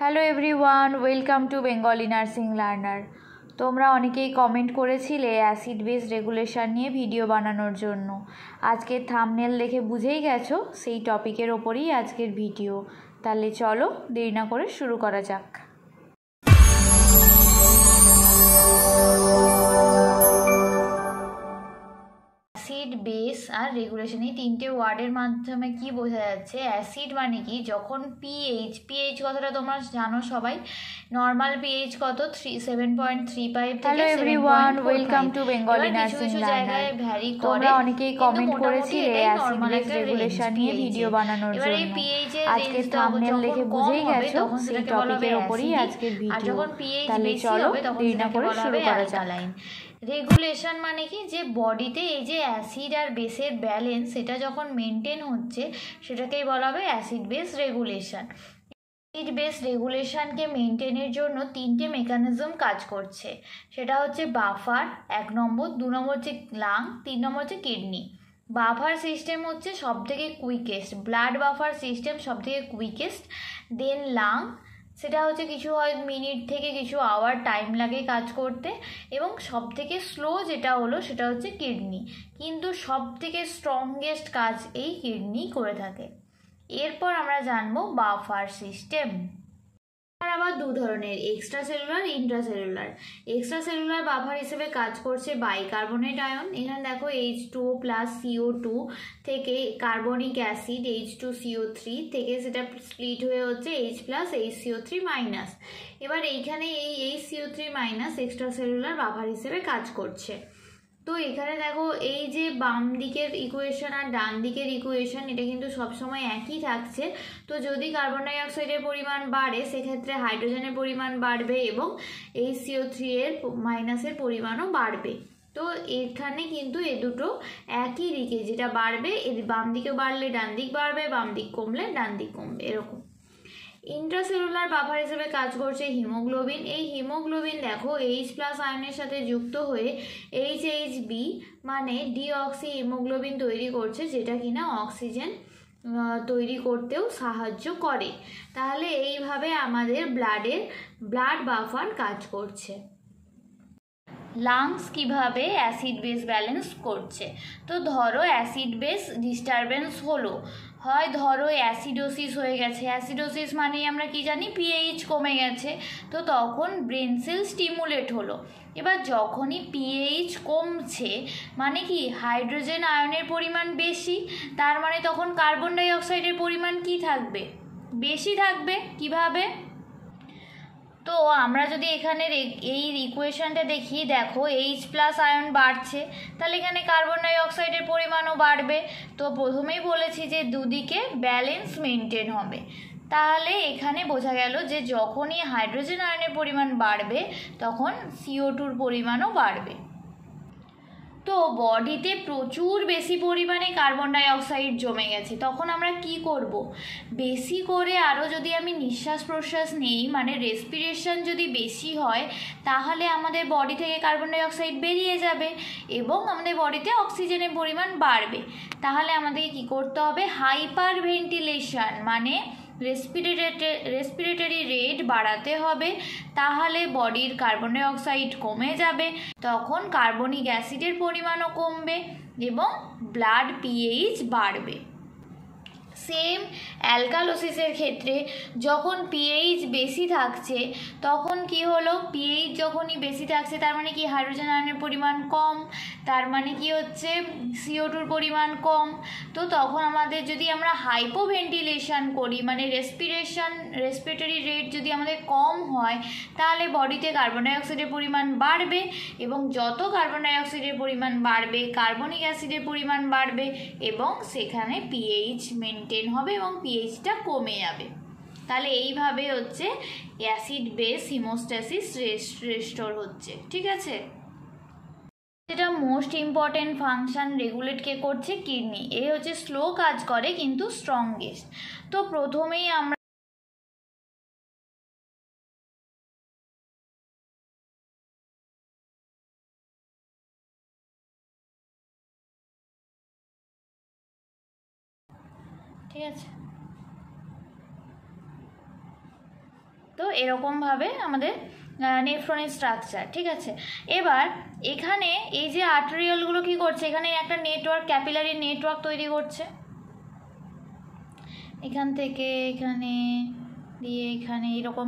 Hello everyone, welcome to Bengali nursing learner. তোমরা অনেকেই comment করেছিলে অ্যাসিড বেস রেগুলেশন নিয়ে ভিডিও বানানোর জন্য। আজকের থাম্বনেল দেখে বুঝেই গেছো সেই টপিকের ওপরেই আজকের ভিডিও। তাহলে চলো দেরি না করে শুরু করা যাক। অ্যাসিড বেস আর রেগুলেশন এই তিনটে ওয়ার্ডের মাধ্যমে কি বোঝা যাচ্ছে? অ্যাসিড মানে কি, যখন পিএইচ কথাটা তোমরা জানো সবাই, নর্মাল পিএইচ কত 7.35 থেকে 7.45। কিছু জায়গায় ভ্যারি করে। তোমরা অনেকেই কমেন্ট করেছিলে অ্যাসিড বেস রেগুলেশন নিয়ে ভিডিও বানানোর জন্য। আজকের থাম্বনেল দেখে বুঝেই গেছো সেই টপিকের ওপরেই আজকের ভিডিও। আর যখন পিএইচ তাহলে বেশি চলো হবে তখন দেরি না করে শুরু করা যাক। রেগুলেশন মানে কি, যে বডিতে এই যে অ্যাসিড আর বেসের ব্যালেন্স সেটা যখন মেনটেন হচ্ছে সেটাকেই বলা হবে acid base regulation. Acid base রেগুলেশনকে মেনটেনের জন্য তিনটে মেকানিজম কাজ করছে। সেটা হচ্ছে বাফার 1 নম্বর, 2 নম্বর হচ্ছে লাং, 3 নম্বর হচ্ছে কিডনি। বাফার সিস্টেম হচ্ছে সবথেকে কুইকেস্ট, ব্লাড বাফার সিস্টেম সবথেকে কুইকেস্ট, দেন লাং, সেটা হচ্ছে কিছু হয় মিনিট থেকে কিছু আওয়ার টাইম লাগে কাজ করতে, এবং সবথেকে স্লো যেটা হলো সেটা হচ্ছে কিডনি। কিন্তু সবথেকে স্ট্রংগেস্ট কাজ এই কিডনি করে থাকে। এরপর আমরা জানবো বাফার সিস্টেম। আবার দু ধরনের, extra cellular, intracellular. Extra cellular buffer হিসেবে কাজ করছে বাইকার্বনেট আয়ন। এখানে দেখো H2O প্লাস CO2 থেকে কার্বনিক অ্যাসিড H2CO3 থেকে সেটা স্প্লিট হয়ে হচ্ছে H প্লাস HCO3 মাইনাস। এবার এইখানে এই HCO3 minus extra cellular buffer হিসেবে কাজ করছে। তো এখানে দেখো এই যে বাম দিকের ইকুয়েশন আর ডান দিকের ইকুয়েশন এটা কিন্তু সবসময় একই থাকছে। তো যদি কার্বন ডাই অক্সাইডের পরিমাণ বাড়ে সেক্ষেত্রে হাইড্রোজেনের পরিমাণ বাড়বে এবং HCO3 এর মাইনাসের পরিমাণও বাড়বে। তো এখানে কিন্তু এ দুটো একই দিকে, যেটা বাড়বে বাম দিকে বাড়লে ডান দিক বাড়বে, বাম দিক কমলে ডান দিক কমবে, এরকম। ইন্ট্রাসেলুলার বাফার হিসেবে কাজ করছে হিমোগ্লোবিন। এই হিমোগ্লোবিন দেখো H প্লাস আয়নের সাথে যুক্ত হয়ে HHB মানে ডিঅক্সি হিমোগ্লোবিন তৈরি করছে, যেটা কিনা অক্সিজেন তৈরি করতেও সাহায্য করে। তাহলে এইভাবে আমাদের ব্লাড বাফার কাজ করছে। লাংস কিভাবে অ্যাসিড বেস ব্যালেন্স করছে? তো ধরো অ্যাসিড বেস ডিস্টারবেন্স হলো, হয় ধরো অ্যাসিডোসিস হয়ে গেছে। অ্যাসিডোসিস মানে আমরা কি জানি, পিএইচ কমে গেছে, তো তখন ব্রেন সেল স্টিমুলেট হলো। এবার যখনই পিএইচ কমছে মানে কি, হাইড্রোজেন আয়নের পরিমাণ বেশি, তার মানে তখন কার্বন ডাই অক্সাইডের পরিমাণ কি থাকবে, বেশি থাকবে। কিভাবে? তো আমরা যদি এখানের এই ইকুয়েশনটা দেখি, দেখো H প্লাস আয়ন বাড়ছে, তাহলে এখানে কার্বন ডাই অক্সাইডের পরিমাণও বাড়বে। তো প্রথমেই বলেছি যে দুদিকে ব্যালেন্স মেনটেন হবে। তাহলে এখানে বোঝা গেল যে যখনই হাইড্রোজেন আয়নের পরিমাণ বাড়বে তখন CO2-র পরিমাণও বাড়বে। তো বডিতে প্রচুর বেশি পরিমাণে কার্বন ডাই অক্সাইড জমে গেছে, তখন আমরা কি করব? বেশি করে আরও যদি আমি নিঃশ্বাস প্রশ্বাস নেই, মানে রেসপিরেশন যদি বেশি হয়, তাহলে আমাদের বডি থেকে কার্বন ডাই অক্সাইড বেরিয়ে যাবে এবং আমাদের বডিতে অক্সিজেনের পরিমাণ বাড়বে। তাহলে আমাদেরকে কী করতে হবে? হাইপার ভেন্টিলেশন মানে রেসপিরেটরি রেট বাড়াতে হবে। তাহলে বডির কার্বন ডাই অক্সাইড কমে যাবে, তখন কার্বনিক অ্যাসিডের পরিমাণও কমবে এবং ব্লাড পিএইচ বাড়বে। সেম অ্যালকালোসিসের ক্ষেত্রে যখন পিএইচ বেশি থাকছে তখন কি হলো, পিএইচ যখনই বেশি থাকছে তার মানে কি, হাইড্রোজেন আয়নের পরিমাণ কম, তার মানে কি হচ্ছে CO2-র পরিমাণ কম। তো তখন আমাদের যদি আমরা হাইপোভেন্টিলেশন করি, মানে রেসপিরেটরি রেট যদি আমাদের কম হয়, তাহলে বডিতে কার্বন ডাই অক্সাইডের পরিমাণ বাড়বে এবং যত কার্বন ডাই অক্সাইডের পরিমাণ বাড়বে কার্বনিক অ্যাসিডের পরিমাণ বাড়বে এবং সেখানে পিএইচ মেনটেন হবে এবং পিএইচটা কমে যাবে। তাহলে এইভাবে হচ্ছে অ্যাসিড বেস হিমোস্ট্যাসিস রেস্টোর হচ্ছে। ঠিক আছে, যেটা মোস্ট ইম্পর্টেন্ট ফাংশন রেগুলেট কে করছে, কিডনি। এ হচ্ছে স্লো কাজ করে কিন্তু স্ট্রংগেস্ট। তো প্রথমেই আমরা ঠিক আছে, তো এরকমভাবে আমাদের নেফ্রনের স্ট্রাকচার, ঠিক আছে। এবার এখানে এই যে আর্টেরিয়ালগুলো কী করছে, এখানে একটা নেটওয়ার্ক, ক্যাপিলারি নেটওয়ার্ক তৈরি করছে, এখান থেকে এখানে দিয়ে এখানে এরকম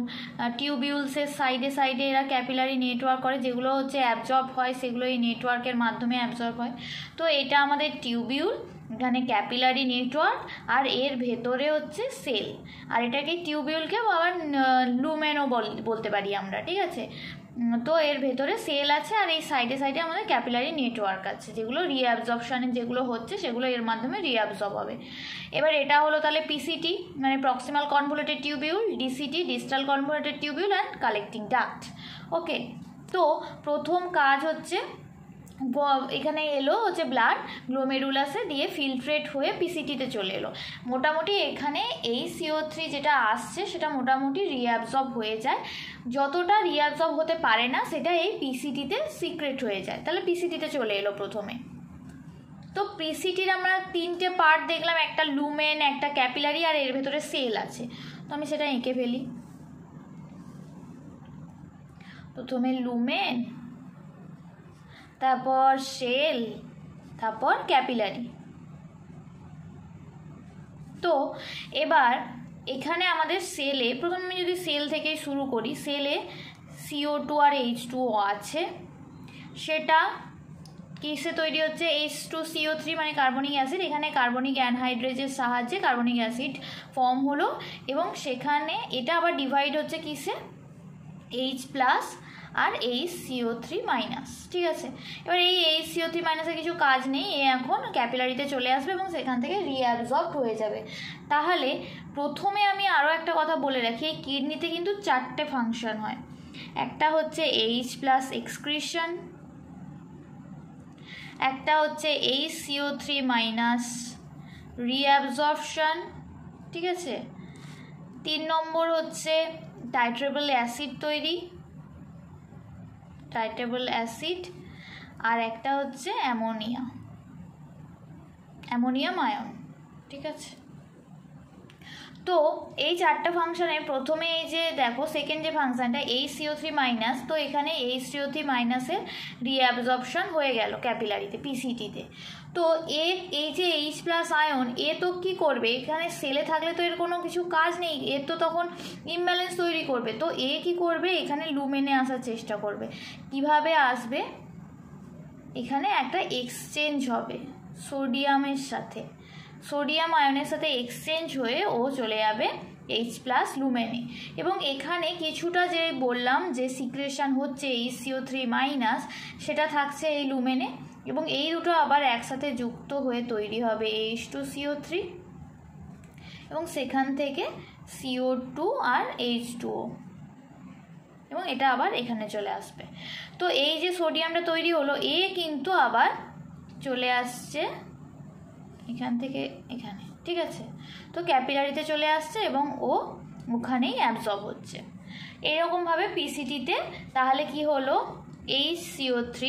টিউবিউলসের সাইডে সাইডে এরা ক্যাপিলারি নেটওয়ার্ক করে, যেগুলো হচ্ছে অ্যাবজর্ব হয়, সেগুলো এই নেটওয়ার্কের মাধ্যমে অ্যাবজর্ব হয়। তো এটা আমাদের টিউবিউল, এখানে ক্যাপিলারি নেটওয়ার্ক, আর এর ভেতরে হচ্ছে সেল, আর এটাকে টিউবিউলকেও আবার লুমেনও বলতে পারি আমরা, ঠিক আছে। তো এর ভেতরে সেল আছে, আর এই সাইডে সাইডে আমাদের ক্যাপিলারি নেটওয়ার্ক আছে, যেগুলো রিঅ্যাবজর্পশানে যেগুলো হচ্ছে সেগুলো এর মাধ্যমে রিঅ্যাবজর্ব হবে। এবার এটা হলো তাহলে পিসিটি, মানে proximal convoluted tubule, DCT, distal convoluted tubule and collecting duct. Okay, তো প্রথম কাজ হচ্ছে এখানে এলো হচ্ছে ব্লাড গ্লোমেরুলাসে দিয়ে ফিল্ট্রেট হয়ে পিসিটিতে চলে এলো। মোটামুটি এখানে এই CO3 যেটা আসছে সেটা মোটামুটি রিঅ্যাবজর্ব হয়ে যায়, যতটা রিঅ্যাবজর্ব হতে পারে না সেটা এই পিসিটিতে সিক্রেট হয়ে যায়, তাহলে পিসিটিতে চলে এলো প্রথমে। তো পিসিটির আমরা 3টে পার্ট দেখলাম, একটা লুমেন, একটা ক্যাপিলারি, আর এর ভেতরে সেল আছে। তো আমি সেটা এঁকে ফেলি। প্রথমে লুমেন, তারপর সেল, তারপর ক্যাপিলারি। তো এবার এখানে আমাদের সেলে, প্রথমে আমি যদি সেল থেকে শুরু করি, সেলে CO2 আর H2O আছে, সেটা কিসে তৈরি হচ্ছে, H2CO3 মানে কার্বনিক অ্যাসিড, এখানে কার্বনিক অ্যানহাইড্রেজের সাহায্যে কার্বনিক অ্যাসিড ফর্ম হলো, এবং সেখানে এটা আবার ডিভাইড হচ্ছে কিসে, H+ আর HCO3-, ঠিক আছে। এবার এই HCO3- কিছু কাজ নেই, এ এখন ক্যাপিলারিতে চলে আসবে এবং সেখান থেকে রিঅ্যাবজর্ব হয়ে যাবে। তাহলে প্রথমে আমি আরও একটা কথা বলে রাখি, এই কিডনিতে কিন্তু 4টে ফাংশন হয়। একটা হচ্ছে H+ এক্সক্রিশন, একটা হচ্ছে HCO3- রিঅ্যাবজর্পশন, ঠিক আছে। 3 নম্বর হচ্ছে টাইট্রেবল অ্যাসিড তৈরি, টাইট্রেবল অ্যাসিড, আর একটা হচ্ছে অ্যামোনিয়াম আয়ন, ঠিক আছে। তো এই 4টা ফাংশনে প্রথমে এই যে দেখো সেকেন্ড যে ফাংশনটা HCO3-, তো এখানে HCO3- রিঅ্যাবজর্পশন হয়ে গেল ক্যাপিলারিতে, পিসিটিতে। তো এই যে H+ আয়ন, এ তো কি করবে, এখানে সেলে থাকলে তো এর কোনো কিছু কাজ নেই, এর তো তখন ইমব্যালেন্স তৈরি করবে। তো এ কি করবে, এখানে লুমেনে আসার চেষ্টা করবে। কিভাবে আসবে, এখানে একটা এক্সচেঞ্জ হবে সোডিয়ামের সাথে, সোডিয়াম আয়নের সাথে এক্সচেঞ্জ হয়ে ও চলে যাবে H+ লুমেনে। এবং এখানে কিছুটা যে বললাম যে সিক্রেশন হচ্ছে HCO3- সেটা থাকছে এই লুমেনে, এবং এই দুটো আবার একসাথে যুক্ত হয়ে তৈরি হবে H2CO3, এবং সেখান থেকে CO2 আর H2O, এবং এটা আবার এখানে চলে আসবে। তো এই যে সোডিয়ামটা তৈরি হলো, এ কিন্তু আবার চলে আসছে এখান থেকে এখানে, ঠিক আছে। তো ক্যাপিলারিতে চলে আসছে এবং ও ওখানেই অ্যাবজর্ব হচ্ছে। এরকমভাবে পিসিটিতে তাহলে কি হলো, HCO3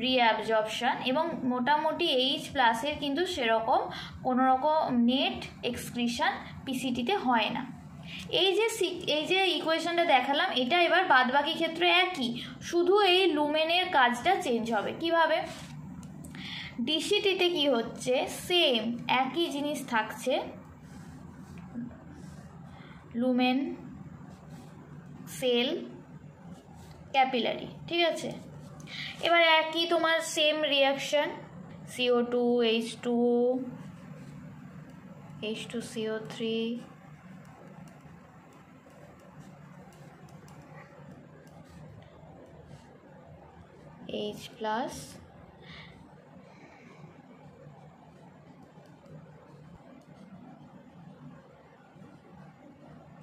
রিঅ্যাবজর্পশন, এবং মোটামুটি H+ কিন্তু সেরকম কোনো রকম নেট এক্সক্রিশন পিসিটিতে হয় না। এই যে ইকুয়েশনটা দেখালাম, এটা এবার বাদবাকি ক্ষেত্রে একই, শুধু এই লুমেনের কাজটা চেঞ্জ হবে। কিভাবে, ডিসিটিতে কি হচ্ছে, সেম একই জিনিস থাকছে, লুমেন, সেল, ক্যাপিলারি, ঠিক আছে। এবার একই তোমার same reaction, CO2, H2O, H2CO3, H+,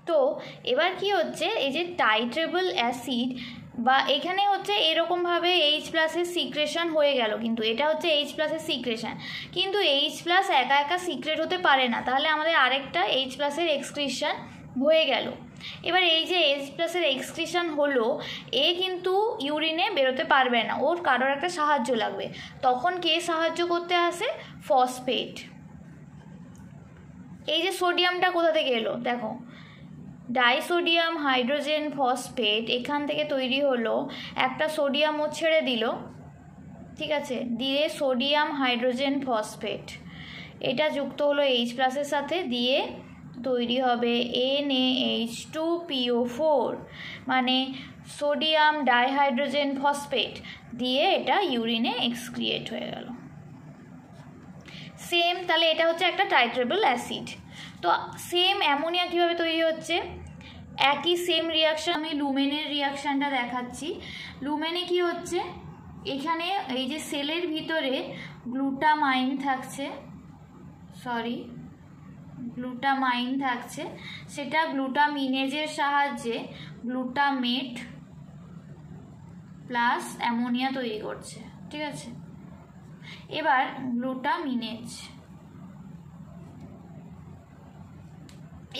তো এবার কি হচ্ছে, এই যে টাইট্রেবল অ্যাসিড বা এখানে হচ্ছে এরকমভাবে H+ এর সিক্রেশন হয়ে গেল, কিন্তু এটা হচ্ছে H+ এর সিক্রেশন, কিন্তু H+ একা একা সিক্রেট হতে পারে না, তাহলে আমাদের আরেকটা H+ এর এক্সক্রিশন হয়ে গেল। এবার এই যে H+ এর এক্সক্রিশন হলো, এ কিন্তু ইউরিনে বেরোতে পারবে না, ওর কারোর একটা সাহায্য লাগবে। তখন কে সাহায্য করতে আসে, ফসফেট। এই যে সোডিয়ামটা কোথা থেকে এলো, দেখো ডাইসোডিয়াম হাইড্রোজেন ফসফেট এখান থেকে তৈরি হলো, একটা সোডিয়াম ও ছেড়ে দিল, ঠিক আছে, দিয়ে সোডিয়াম হাইড্রোজেন ফসফেট, এটা যুক্ত হলো H+ এর সাথে, দিয়ে তৈরি হবে NaH2PO4, মানে সোডিয়াম ডাইহাইড্রোজেন ফসফেট, দিয়ে এটা ইউরিনে এক্সক্রিয়েট হয়ে গেল। সেম, তাহলে এটা হচ্ছে একটা টাইট্রেবল অ্যাসিড। তো সেম অ্যামোনিয়া কীভাবে তৈরি হচ্ছে, একই সেম রিয়াকশান, আমি লুমেনের রিয়াকশানটা দেখাচ্ছি। লুমেনে কি হচ্ছে, এখানে এই যে সেলের ভিতরে গ্লুটামাইন থাকছে, সেটা গ্লুটামিনেজের সাহায্যে গ্লুটামেট প্লাস অ্যামোনিয়া তৈরি করছে, ঠিক আছে। এবার গ্লুটামিনেজ,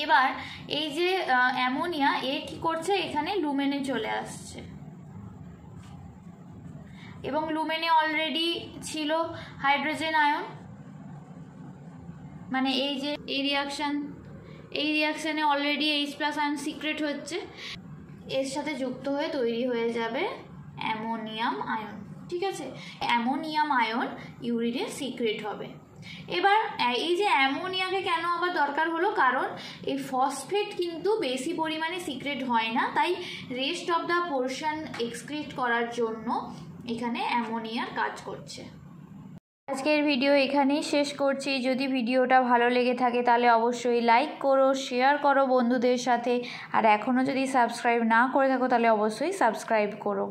এবার এই যে অ্যামোনিয়া কি করছে, এখানে লুমেনে চলে আসছে, এবং লুমেনে অলরেডি ছিল হাইড্রোজেন আয়ন, মানে এই যে এই রিয়াকশানে অলরেডি H+ আয়ন সিক্রেট হচ্ছে, এর সাথে যুক্ত হয়ে তৈরি হয়ে যাবে অ্যামোনিয়াম আয়ন, ঠিক আছে। অ্যামোনিয়াম আয়ন ইউরিনে সিক্রেট হবে। এবার এই যে অ্যামোনিয়াকে কেন আবার দরকার হলো, কারণ এই ফসফেট কিন্তু বেশি পরিমাণে সিক্রেট হয় না, তাই rest of the portion excrete করার জন্য এখানে অ্যামোনিয়ার কাজ করছে। আজকের ভিডিও এখানেই শেষ করছি। যদি ভিডিওটা ভালো লেগে থাকে তাহলে অবশ্যই লাইক করো, শেয়ার করো বন্ধুদের সাথে, আর এখনও যদি সাবস্ক্রাইব না করে থাকো তাহলে অবশ্যই সাবস্ক্রাইব করো।